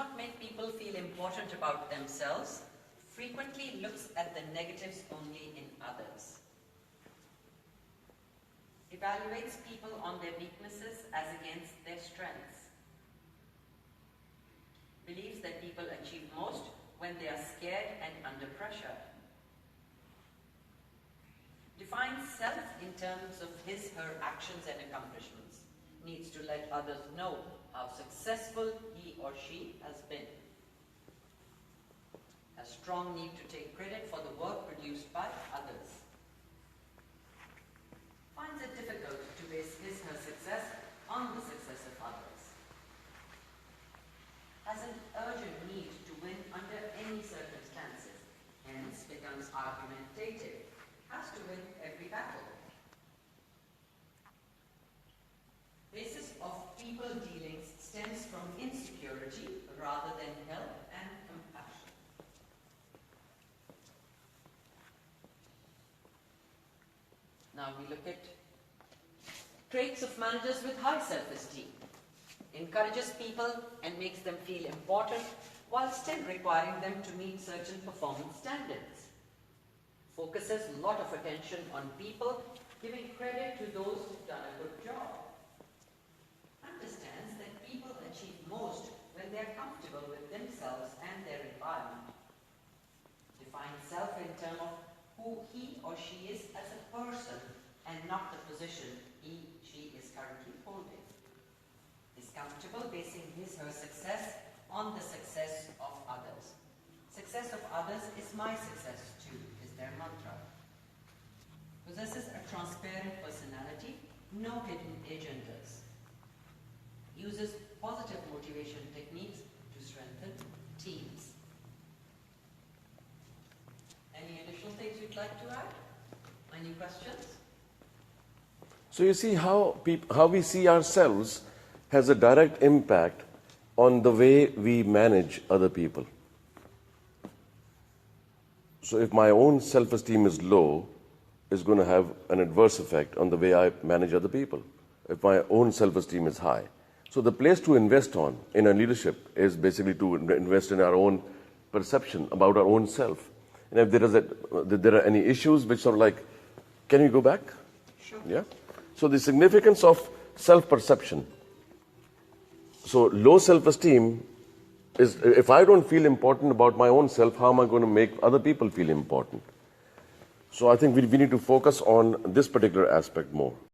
not make people feel important about themselves, frequently looks at the negatives only in others. Evaluates people on their weaknesses as against their strengths. Believes that people achieve most when they are scared and under pressure. Defines self in terms of his/her actions and accomplishments. Needs to let others know how successful he or she has been. A strong need to take credit for the work produced by others. Finds it difficult to base his/her success on the success of others. Has an urgent need to win under any circumstances, hence becomes argumentative, has to win every battle. Basis of people dealings stems from insecurity rather than help and compassion. Now we look at traits of managers with high self-esteem. Encourages people and makes them feel important while still requiring them to meet certain performance standards. Focuses a lot of attention on people, giving credit to those who've done a good job. Understands that people achieve most when they're comfortable with themselves and their environment. Defines self in terms of who he or she is as a person and not the position she is currently holding. Is comfortable basing his/her success on the success of others. Success of others is my success too, is their mantra. Possesses a transparent personality, no hidden agendas. Uses positive motivation techniques to strengthen teams. Any additional things you'd like to add? Any questions? So you see how we see ourselves has a direct impact on the way we manage other people. So if my own self-esteem is low, it's going to have an adverse effect on the way I manage other people. If my own self-esteem is high. So the place to invest on in our leadership is basically to invest in our own perception about our own self. And if there are any issues which are like, can you go back? Sure. Yeah. So the significance of self-perception. So low self-esteem is, if I don't feel important about my own self, how am I going to make other people feel important? So I think we need to focus on this particular aspect more.